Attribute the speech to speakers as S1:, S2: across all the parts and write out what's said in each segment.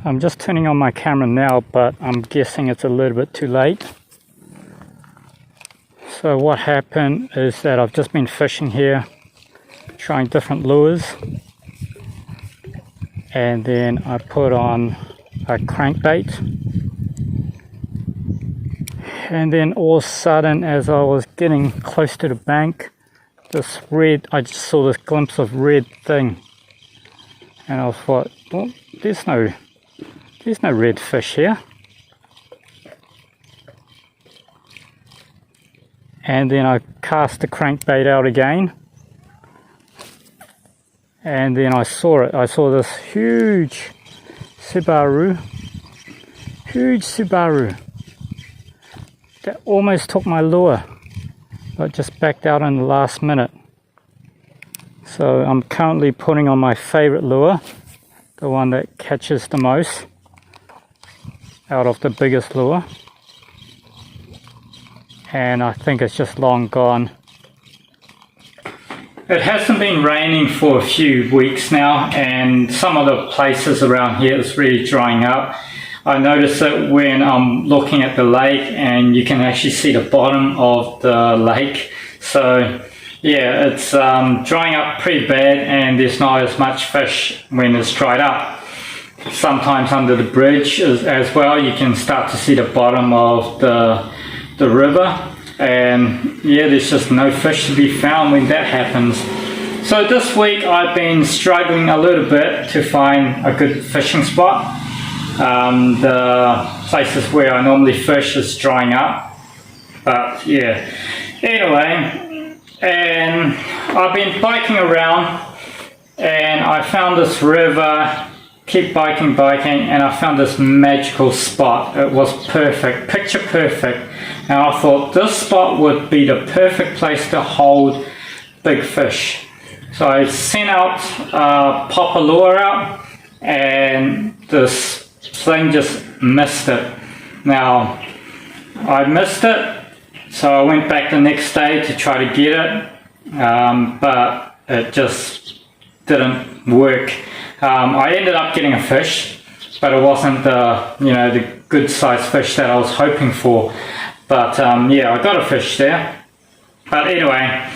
S1: I'm just turning on my camera now, but I'm guessing it's a little bit too late. So what happened is that I've just been fishing here, trying different lures, and then I put on a crankbait, and then all of a sudden, as I was getting close to the bank, I just saw this glimpse of red thing, and I thought, well, there's no red fish here. And then I cast the crankbait out again, and then I saw it. I saw this huge Subaru that almost took my lure, but just backed out in the last minute. So I'm currently putting on my favorite lure, the one that catches the most out of the biggest lure, and I think it's just long gone. It hasn't been raining for a few weeks now, and some of the places around here is really drying up. I notice it when I'm looking at the lake, and you can actually see the bottom of the lake. So yeah, it's drying up pretty bad, and there's not as much fish when it's dried up. Sometimes under the bridge as well, you can start to see the bottom of the river, and yeah, there's just no fish to be found when that happens. So this week I've been struggling a little bit to find a good fishing spot. The places where I normally fish is drying up, but yeah, anyway, and I've been biking around, and I found this river. Keep biking, and I found this magical spot. It was perfect, picture perfect, and I thought this spot would be the perfect place to hold big fish. So I sent out pop a lure out, and this thing just missed it. Now I missed it, so I went back the next day to try to get it, but it just didn't work. I ended up getting a fish, but it wasn't the good sized fish that I was hoping for. But yeah, I got a fish there. But anyway,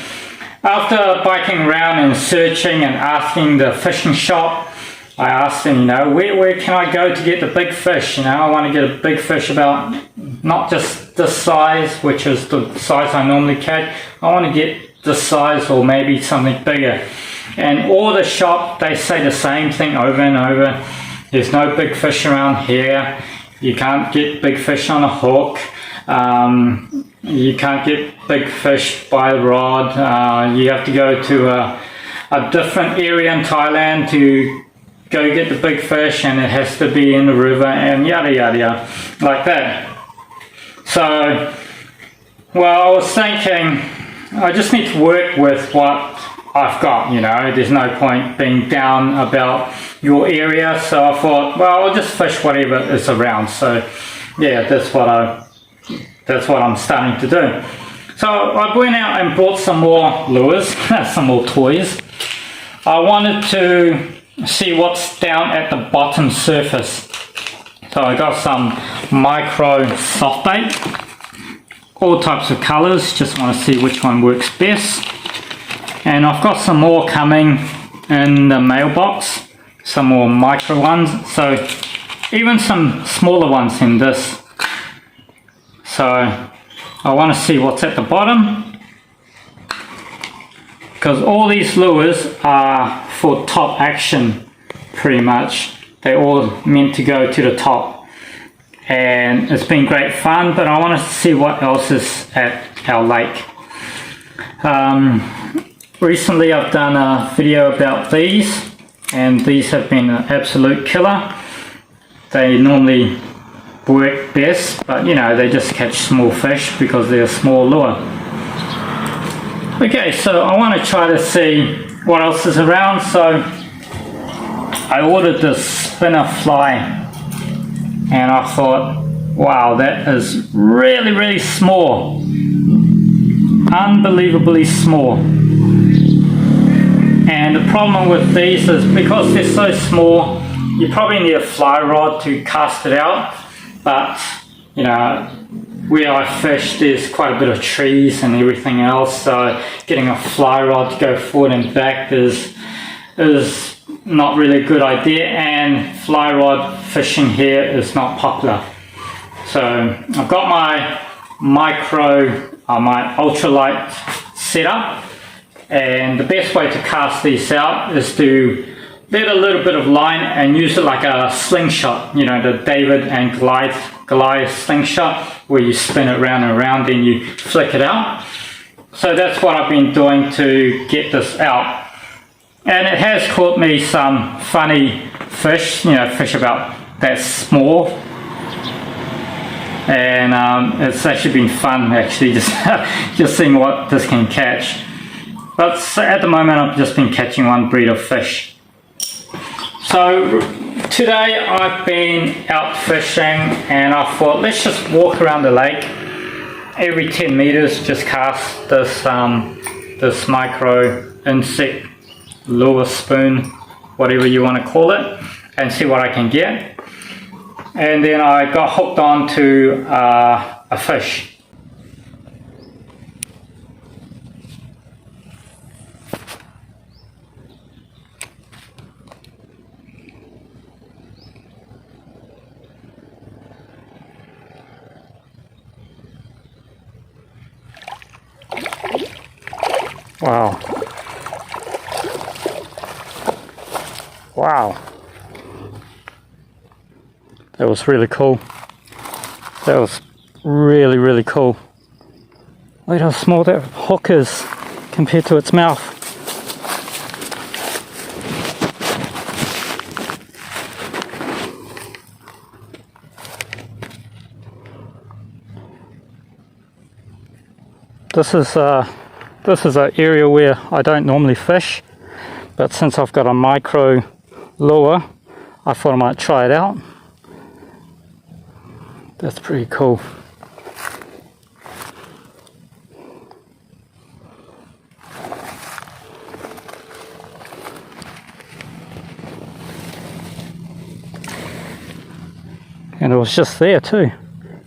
S1: after biking around and searching and asking the fishing shop, I asked them, where can I go to get the big fish? I want to get a big fish about not just this size, which is the size I normally catch. I want to get this size or maybe something bigger. And all the shop, they say the same thing over and over. There's no big fish around here. You can't get big fish on a hook. You can't get big fish by the rod. You have to go to a different area in Thailand to go get the big fish, and it has to be in the river, and yada yada yada, like that. So, well, I was thinking, I just need to work with what I've got, there's no point being down about your area. So I thought, well, I'll just fish whatever is around. So yeah, that's what I'm starting to do. So I went out and bought some more lures, some more toys. I wanted to see what's down at the bottom surface. So I got some micro soft bait, all types of colors, just want to see which one works best. And I've got some more coming in the mailbox, some more micro ones, so even some smaller ones in this. So I want to see what's at the bottom, because all these lures are for top action pretty much. They're all meant to go to the top, and it's been great fun, but I want to see what else is at our lake. Recently I've done a video about these, and these have been an absolute killer. They normally work best, but they just catch small fish because they're a small lure. Okay, so I want to try to see what else is around. So I ordered this spinner fly, and I thought, wow, that is really, really small. Unbelievably small. And the problem with these is because they're so small, you probably need a fly rod to cast it out, but you know, where I fish there's quite a bit of trees and everything else, so getting a fly rod to go forward and back is not really a good idea, and fly rod fishing here is not popular. So I've got my my ultralight set up, and the best way to cast these out is to let a little bit of line and use it like a slingshot, you know, the David and Goliath slingshot, where you spin it round and round and you flick it out. So that's what I've been doing to get this out. And it has caught me some funny fish, you know, fish about that small. And it's actually been fun, actually, just seeing what this can catch. But at the moment I've just been catching one breed of fish. So today I've been out fishing, and I thought let's just walk around the lake. Every 10 meters just cast this this micro insect lure, spoon, whatever you want to call it, and see what I can get. And then I got hooked onto a fish. Wow. Wow. That was really cool. That was really, really cool. Look at how small that hook is compared to its mouth. This is an area where I don't normally fish, but since I've got a micro lure, I thought I might try it out. That's pretty cool. And it was just there too,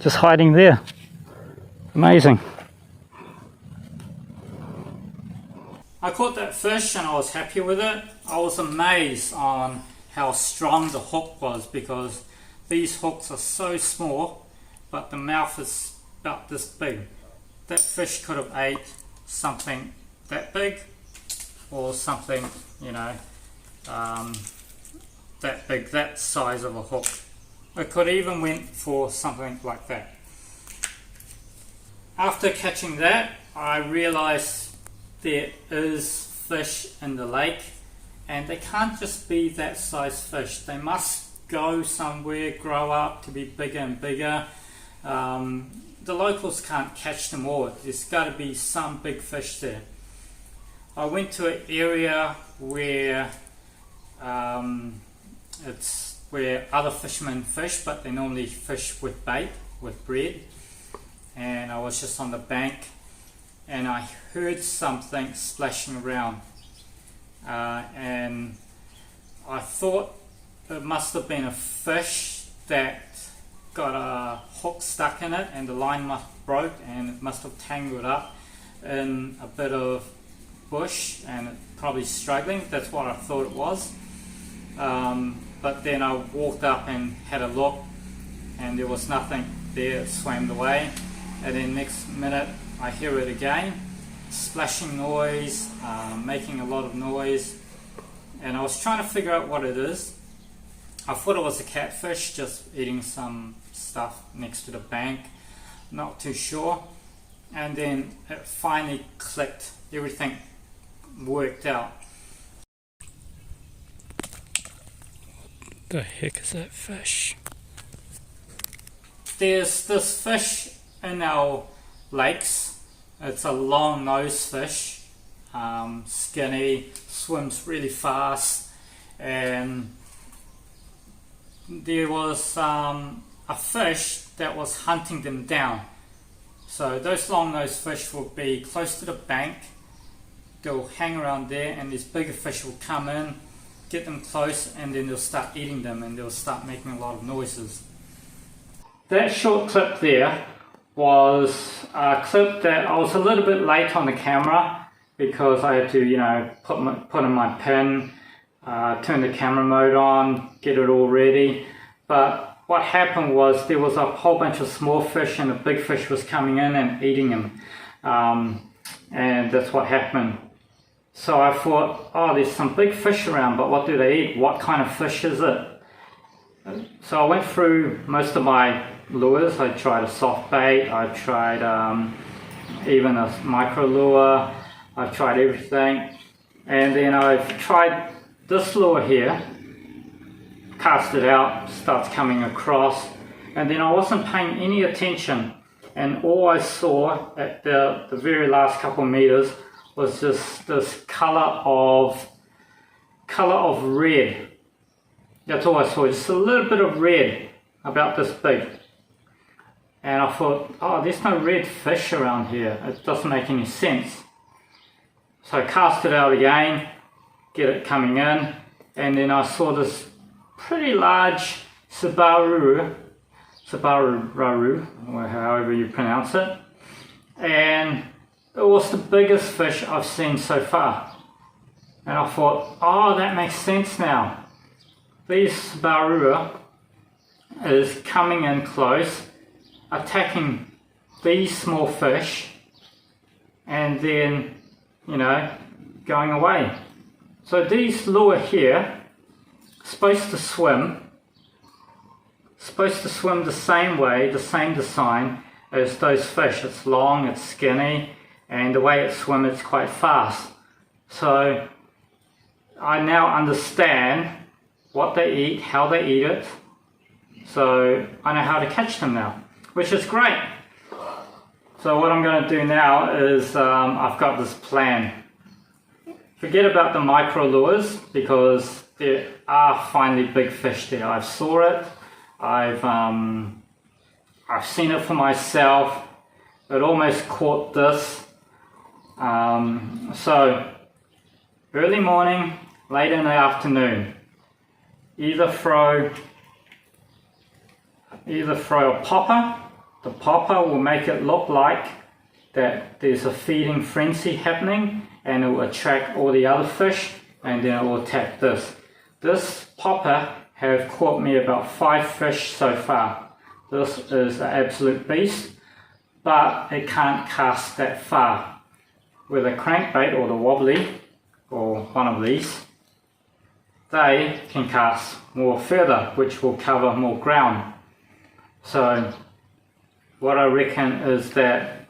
S1: just hiding there. Amazing. I caught that fish and I was happy with it. I was amazed on how strong the hook was, because these hooks are so small, but the mouth is about this big. That fish could have ate something that big, or something, you know, that big, that size of a hook. It could even went for something like that. After catching that, I realized there is fish in the lake, and they can't just be that size fish. They must go somewhere, grow up to be bigger and bigger. The locals can't catch them all. There's got to be some big fish there. I went to an area where it's where other fishermen fish, but they normally fish with bait, with bread. And I was just on the bank, and I heard something splashing around, and I thought it must have been a fish that got a hook stuck in it, and the line must have broke, and it must have tangled up in a bit of bush, and it probably struggling. That's what I thought it was. But then I walked up and had a look, and there was nothing there. It swam away, and then next minute I hear it again, splashing noise, making a lot of noise, and I was trying to figure out what it is. I thought it was a catfish just eating some stuff next to the bank, not too sure. And then it finally clicked, everything worked out. The heck is that fish? There's this fish in our lakes. It's a long nose fish, skinny, swims really fast, and there was a fish that was hunting them down. So those long nosed fish will be close to the bank, they'll hang around there, and these bigger fish will come in get them close, and then they'll start eating them and they'll start making a lot of noises. That short clip there was a clip that I was a little bit late on the camera because I had to, you know, put in my pin, turn the camera mode on, get it all ready. But what happened was there was a whole bunch of small fish and a big fish was coming in and eating them. And that's what happened. So I thought, oh, there's some big fish around, but what do they eat? What kind of fish is it? So I went through most of my lures. I tried a soft bait, I tried even a micro lure, I've tried everything. And then I've tried this lure here, cast it out, starts coming across, and then I wasn't paying any attention. And all I saw at the very last couple of meters was just this color of red. That's all I saw, just a little bit of red, about this big. And I thought, oh, there's no red fish around here. It doesn't make any sense. So I cast it out again, get it coming in, and then I saw this pretty large Sabaru, or however you pronounce it, and it was the biggest fish I've seen so far. And I thought, oh, that makes sense now. This Sabaru is coming in close, attacking these small fish, and then, you know, going away. So these lure here, supposed to swim the same way, the same design as those fish. It's long, it's skinny, and the way it swims, it's quite fast. So I now understand what they eat, how they eat it, so I know how to catch them now, which is great. So what I'm going to do now is I've got this plan. Forget about the micro lures because there are finally big fish there. I've saw it, I've seen it for myself. It almost caught this. So early morning, late in the afternoon, either throw a popper. The popper will make it look like that there's a feeding frenzy happening, and it will attract all the other fish, and then it will attack this. This popper have caught me about 5 fish so far. This is an absolute beast, but it can't cast that far. With a crankbait or the wobbly, or one of these, they can cast more further, which will cover more ground. So what I reckon is that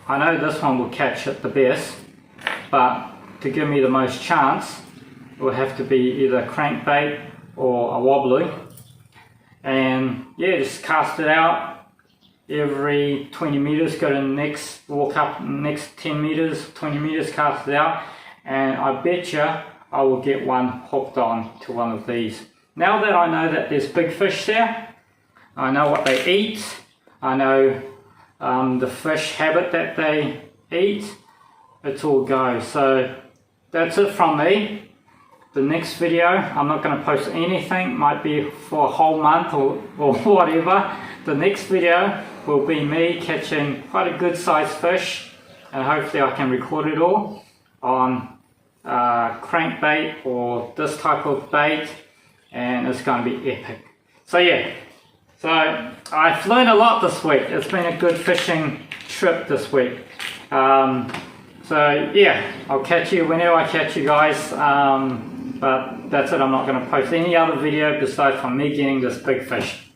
S1: I know this one will catch it the best, but to give me the most chance, it will have to be either a crankbait or a wobbly. And yeah, just cast it out every 20 meters, go to the next, walk up next 10 meters, 20 meters, cast it out, and I bet you I will get one hooked on to one of these. Now that I know that there's big fish there, I know what they eat, I know the fish habit that they eat, it's all go. So that's it from me. The next video, I'm not going to post anything, might be for a whole month or whatever. The next video will be me catching quite a good sized fish, and hopefully I can record it all on crankbait or this type of bait, and it's going to be epic. So yeah, so I've learned a lot this week. It's been a good fishing trip this week. So yeah, I'll catch you whenever I catch you guys. But that's it, I'm not going to post any other video besides from me getting this big fish.